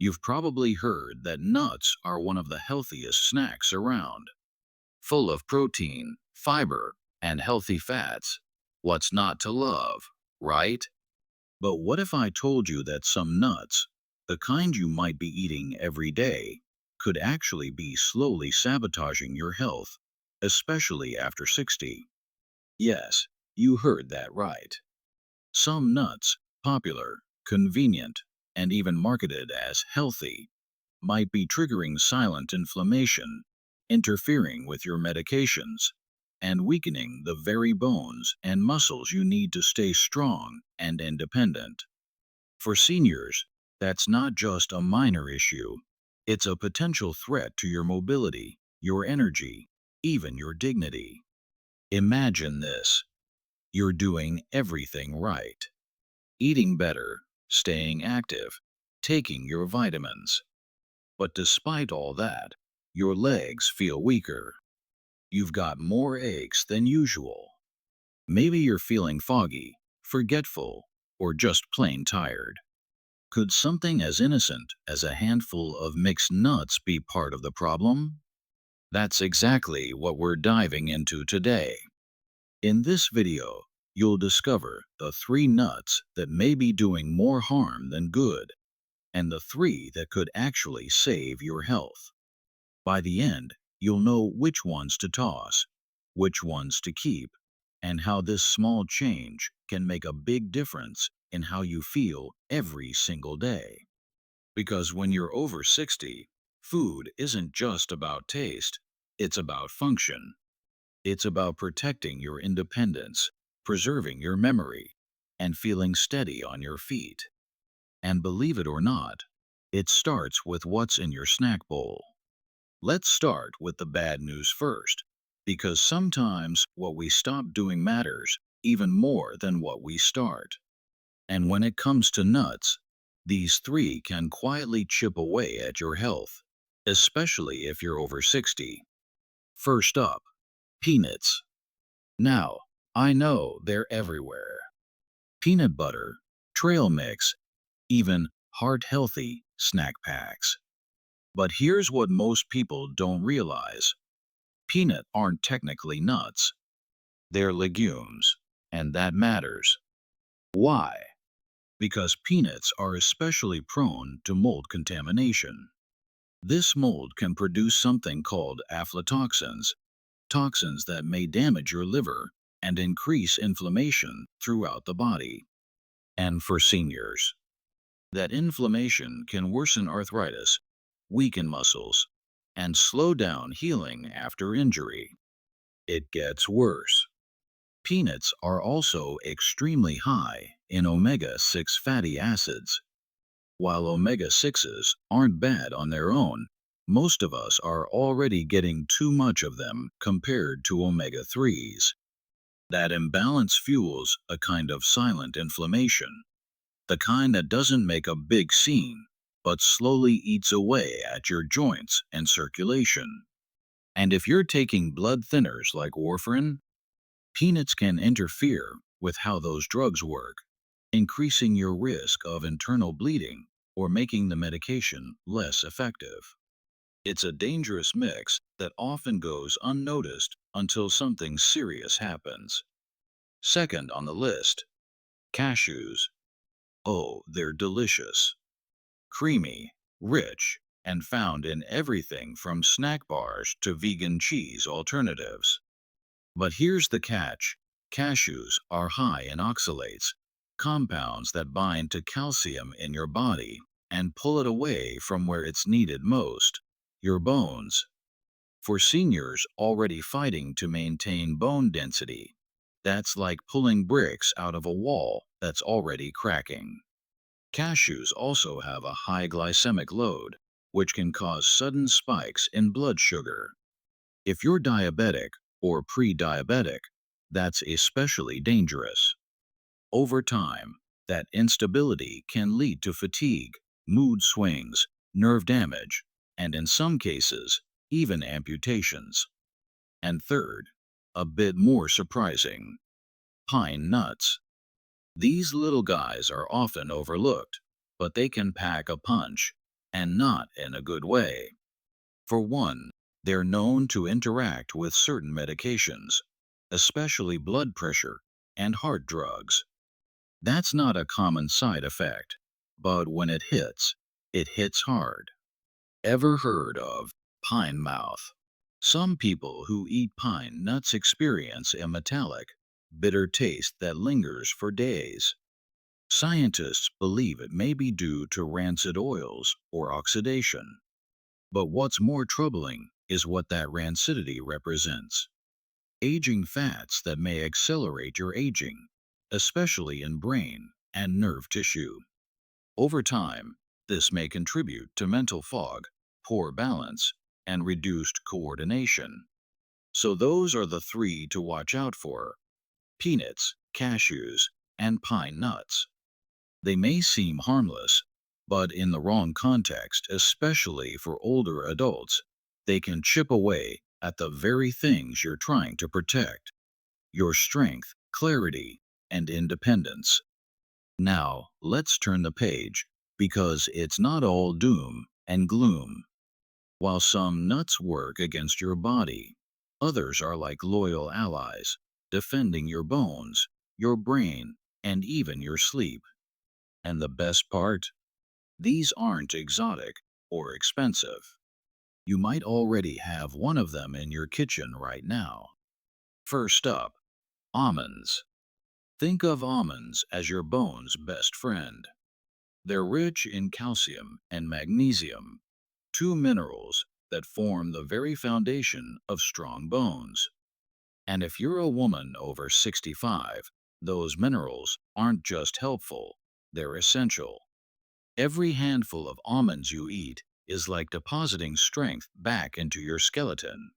You've probably heard that nuts are one of the healthiest snacks around, full of protein, fiber, and healthy fats. What's not to love, right? But what if I told you that some nuts, the kind you might be eating every day, could actually be slowly sabotaging your health, especially after 60? Yes, you heard that right. Some nuts, popular, convenient, and even marketed as healthy, might be triggering silent inflammation, interfering with your medications, and weakening the very bones and muscles you need to stay strong and independent. For seniors, that's not just a minor issue, it's a potential threat to your mobility, your energy, even your dignity. Imagine this: you're doing everything right, eating better, staying active, taking your vitamins. But despite all that, your legs feel weaker. You've got more aches than usual. Maybe you're feeling foggy, forgetful, or just plain tired. Could something as innocent as a handful of mixed nuts be part of the problem? That's exactly what we're diving into today. In this video, you'll discover the three nuts that may be doing more harm than good, and the three that could actually save your health. By the end, you'll know which ones to toss, which ones to keep, and how this small change can make a big difference in how you feel every single day. Because when you're over 60, food isn't just about taste, it's about function. It's about protecting your independence, preserving your memory, and feeling steady on your feet. And believe it or not, it starts with what's in your snack bowl. Let's start with the bad news first, because sometimes what we stop doing matters even more than what we start. And when it comes to nuts, these three can quietly chip away at your health, especially if you're over 60. First up, peanuts. Now, I know they're everywhere. Peanut butter, trail mix, even heart-healthy snack packs. But here's what most people don't realize. Peanuts aren't technically nuts. They're legumes, and that matters. Why? Because peanuts are especially prone to mold contamination. This mold can produce something called aflatoxins, toxins that may damage your liver and increase inflammation throughout the body. And for seniors, that inflammation can worsen arthritis, weaken muscles, and slow down healing after injury. It gets worse. Peanuts are also extremely high in omega-6 fatty acids. While omega-6s aren't bad on their own, most of us are already getting too much of them compared to omega-3s. That imbalance fuels a kind of silent inflammation, the kind that doesn't make a big scene, but slowly eats away at your joints and circulation. And if you're taking blood thinners like warfarin, peanuts can interfere with how those drugs work, increasing your risk of internal bleeding or making the medication less effective. It's a dangerous mix that often goes unnoticed until something serious happens. Second on the list, cashews. Oh, they're delicious. Creamy, rich, and found in everything from snack bars to vegan cheese alternatives. But here's the catch: cashews are high in oxalates, compounds that bind to calcium in your body and pull it away from where it's needed most, your bones. For seniors already fighting to maintain bone density, that's like pulling bricks out of a wall that's already cracking. Cashews also have a high glycemic load, which can cause sudden spikes in blood sugar. If you're diabetic or pre-diabetic, that's especially dangerous. Over time, that instability can lead to fatigue, mood swings, nerve damage, and in some cases, even amputations. And third, a bit more surprising, pine nuts. These little guys are often overlooked, but they can pack a punch. and not in a good way. For one, they're known to interact with certain medications, especially blood pressure and heart drugs. That's not a common side effect, but when it hits hard. Ever heard of pine mouth? Some people who eat pine nuts experience a metallic, bitter taste that lingers for days. Scientists believe it may be due to rancid oils or oxidation. But what's more troubling is what that rancidity represents: aging fats that may accelerate your aging, especially in brain and nerve tissue. Over time, this may contribute to mental fog, poor balance, and reduced coordination. So, those are the three to watch out for: peanuts, cashews, and pine nuts. They may seem harmless, but in the wrong context, especially for older adults, they can chip away at the very things you're trying to protect: your strength, clarity, and independence. Now, let's turn the page, because it's not all doom and gloom. While some nuts work against your body, others are like loyal allies, defending your bones, your brain, and even your sleep. And the best part? These aren't exotic or expensive. You might already have one of them in your kitchen right now. First up, almonds. Think of almonds as your bone's best friend. They're rich in calcium and magnesium, two minerals that form the very foundation of strong bones. And if you're a woman over 65, those minerals aren't just helpful, they're essential. Every handful of almonds you eat is like depositing strength back into your skeleton.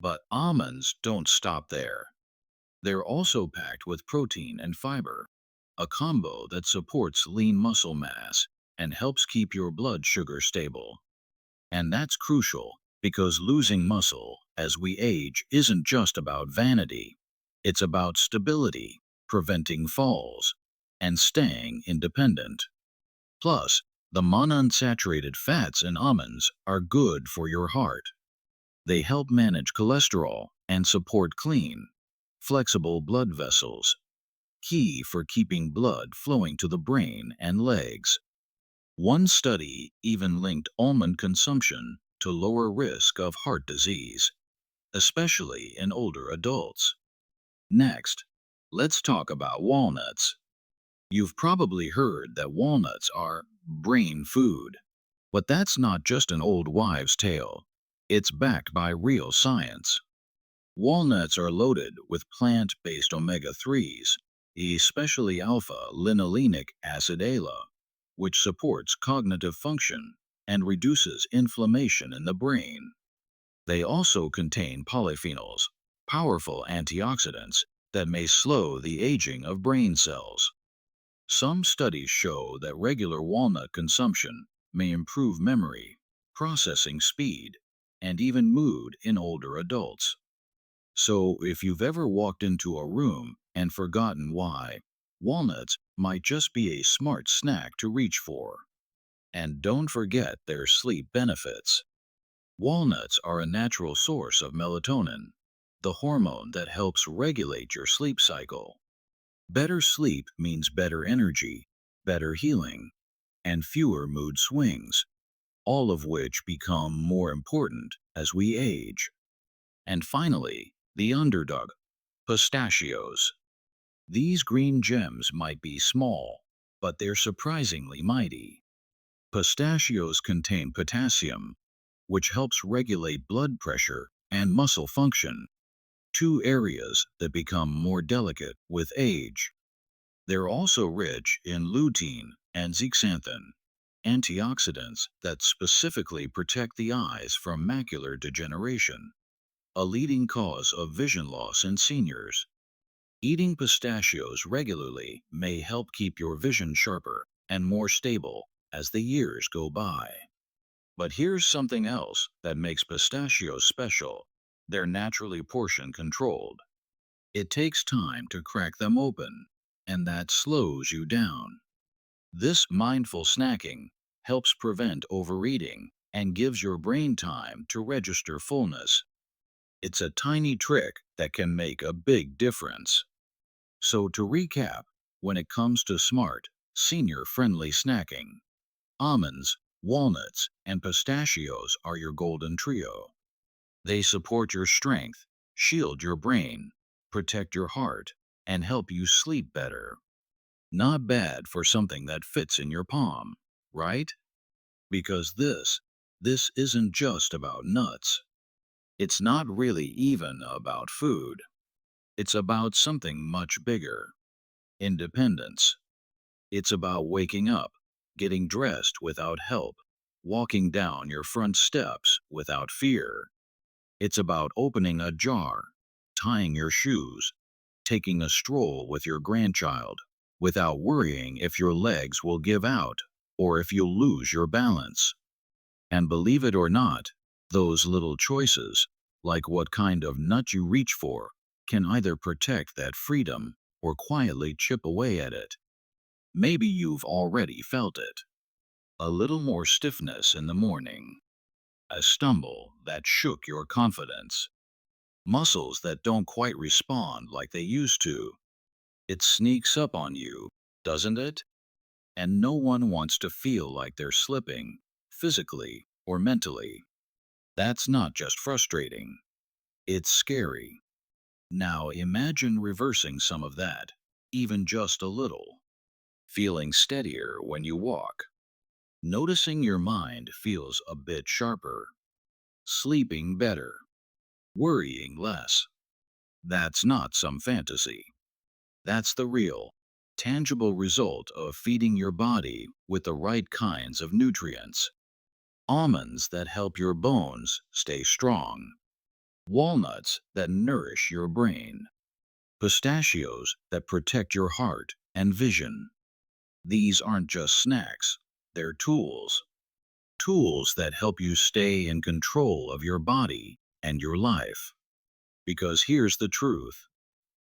But almonds don't stop there. They're also packed with protein and fiber, a combo that supports lean muscle mass and helps keep your blood sugar stable. And that's crucial, because losing muscle as we age isn't just about vanity. It's about stability, preventing falls, and staying independent. Plus, the monounsaturated fats in almonds are good for your heart. They help manage cholesterol and support clean, flexible blood vessels, key for keeping blood flowing to the brain and legs. One study even linked almond consumption to lower risk of heart disease, especially in older adults. Next, let's talk about walnuts. You've probably heard that walnuts are brain food. But that's not just an old wives' tale. It's backed by real science. Walnuts are loaded with plant-based omega-3s, especially alpha-linolenic acid ALA, which supports cognitive function and reduces inflammation in the brain. They also contain polyphenols, powerful antioxidants that may slow the aging of brain cells. Some studies show that regular walnut consumption may improve memory, processing speed, and even mood in older adults. So, if you've ever walked into a room and forgotten why, walnuts might just be a smart snack to reach for. And don't forget their sleep benefits. Walnuts are a natural source of melatonin, the hormone that helps regulate your sleep cycle. Better sleep means better energy, better healing, and fewer mood swings, all of which become more important as we age. And finally, the underdog, pistachios. These green gems might be small, but they're surprisingly mighty. Pistachios contain potassium, which helps regulate blood pressure and muscle function, two areas that become more delicate with age. They're also rich in lutein and zeaxanthin, antioxidants that specifically protect the eyes from macular degeneration, a leading cause of vision loss in seniors. Eating pistachios regularly may help keep your vision sharper and more stable as the years go by. But here's something else that makes pistachios special: they're naturally portion controlled. It takes time to crack them open, and that slows you down. This mindful snacking helps prevent overeating and gives your brain time to register fullness. It's a tiny trick that can make a big difference. So, to recap, when it comes to smart, senior friendly snacking, almonds, walnuts, and pistachios are your golden trio. They support your strength, shield your brain, protect your heart, and help you sleep better. Not bad for something that fits in your palm, right? Because this isn't just about nuts. It's not really even about food. It's about something much bigger: independence. It's about waking up, getting dressed without help, walking down your front steps without fear. It's about opening a jar, tying your shoes, taking a stroll with your grandchild, without worrying if your legs will give out or if you'll lose your balance. And believe it or not, those little choices, like what kind of nut you reach for, can either protect that freedom or quietly chip away at it. Maybe you've already felt it. A little more stiffness in the morning, a stumble that shook your confidence, muscles that don't quite respond like they used to. It sneaks up on you, doesn't it? And no one wants to feel like they're slipping, physically or mentally. That's not just frustrating, it's scary. Now imagine reversing some of that, even just a little. Feeling steadier when you walk, noticing your mind feels a bit sharper, sleeping better, worrying less. That's not some fantasy. That's the real, tangible result of feeding your body with the right kinds of nutrients. Almonds that help your bones stay strong, walnuts that nourish your brain, pistachios that protect your heart and vision. These aren't just snacks, they're tools. Tools that help you stay in control of your body and your life. Because here's the truth: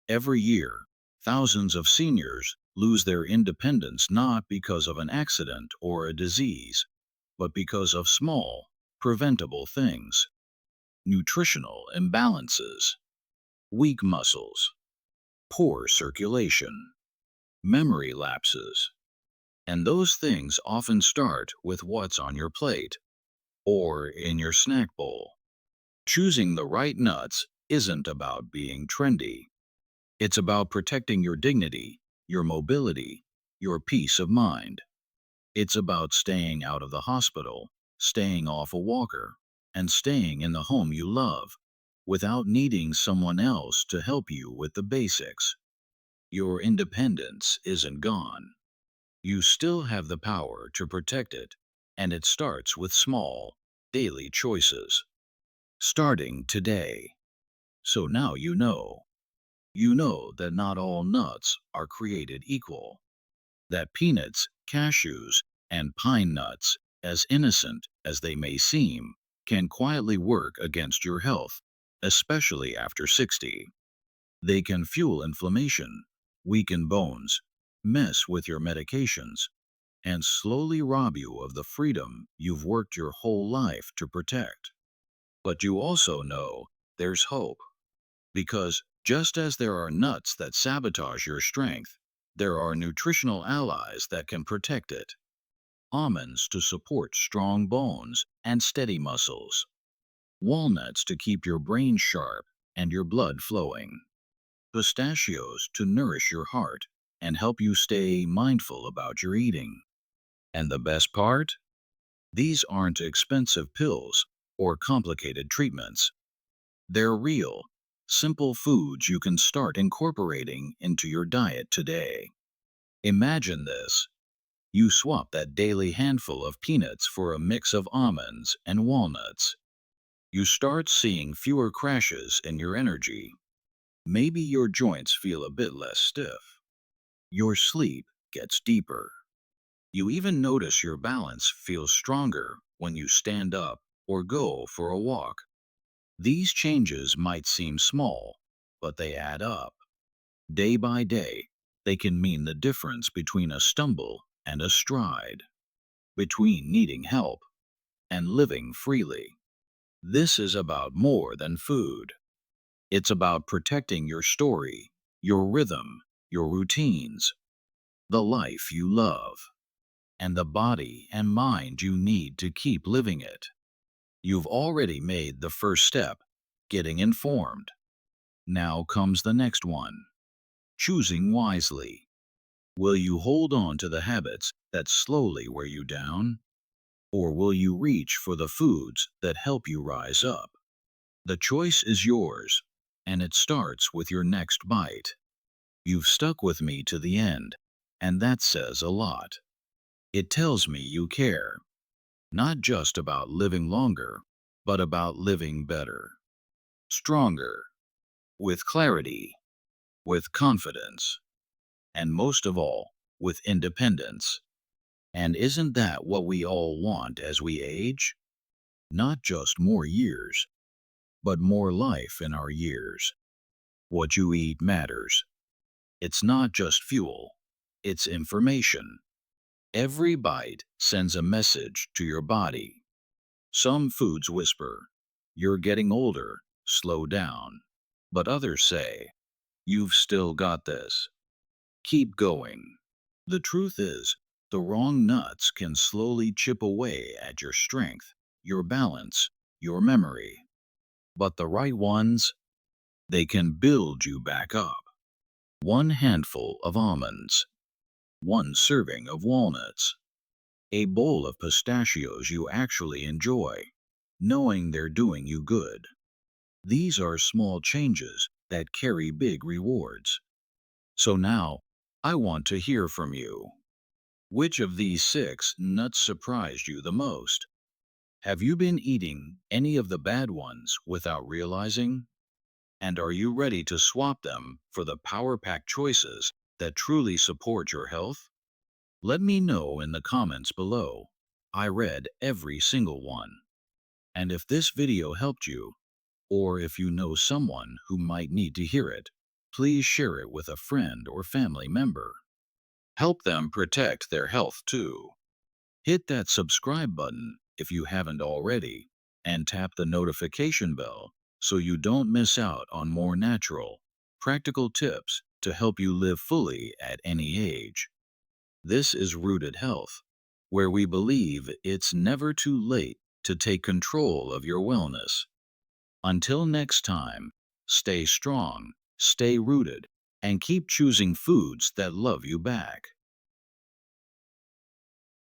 every year, thousands of seniors lose their independence not because of an accident or a disease, but because of small, preventable things: nutritional imbalances, weak muscles, poor circulation, memory lapses. And those things often start with what's on your plate or in your snack bowl. Choosing the right nuts isn't about being trendy. It's about protecting your dignity, your mobility, your peace of mind. It's about staying out of the hospital, staying off a walker, and staying in the home you love without needing someone else to help you with the basics. Your independence isn't gone. You still have the power to protect it, and it starts with small, daily choices, starting today. So now you know. You know that not all nuts are created equal, that peanuts, cashews, and pine nuts, as innocent as they may seem, can quietly work against your health, especially after 60. They can fuel inflammation, weaken bones, mess with your medications, and slowly rob you of the freedom you've worked your whole life to protect. But you also know there's hope. Because just as there are nuts that sabotage your strength, there are nutritional allies that can protect it. Almonds to support strong bones and steady muscles. Walnuts to keep your brain sharp and your blood flowing. Pistachios to nourish your heart and help you stay mindful about your eating. And the best part? These aren't expensive pills or complicated treatments. They're real, simple foods you can start incorporating into your diet today. Imagine this: you swap that daily handful of peanuts for a mix of almonds and walnuts. You start seeing fewer crashes in your energy. Maybe your joints feel a bit less stiff. Your sleep gets deeper. You even notice your balance feels stronger when you stand up or go for a walk. These changes might seem small, but they add up. Day by day, they can mean the difference between a stumble and a stride. between needing help and living freely. This is about more than food. It's about protecting your story, your rhythm, your routines, the life you love, and the body and mind you need to keep living it. You've already made the first step, getting informed. Now comes the next one, choosing wisely. Will you hold on to the habits that slowly wear you down? Or will you reach for the foods that help you rise up? The choice is yours, and it starts with your next bite. You've stuck with me to the end, and that says a lot. It tells me you care, not just about living longer, but about living better, stronger, with clarity, with confidence, and most of all, with independence. And isn't that what we all want as we age? Not just more years, but more life in our years. What you eat matters. It's not just fuel, it's information. Every bite sends a message to your body. Some foods whisper, "You're getting older, slow down." But others say, "You've still got this. Keep going." The truth is, the wrong nuts can slowly chip away at your strength, your balance, your memory. But the right ones, they can build you back up. One handful of almonds, one serving of walnuts, a bowl of pistachios you actually enjoy, knowing they're doing you good. These are small changes that carry big rewards. So now, I want to hear from you. Which of these six nuts surprised you the most? Have you been eating any of the bad ones without realizing? And are you ready to swap them for the power-packed choices that truly support your health? Let me know in the comments below. I read every single one. And if this video helped you, or if you know someone who might need to hear it, please share it with a friend or family member. Help them protect their health too. Hit that subscribe button if you haven't already, and tap the notification bell so you don't miss out on more natural, practical tips to help you live fully at any age. This is Rooted Health, where we believe it's never too late to take control of your wellness. Until next time, stay strong, stay rooted, and keep choosing foods that love you back.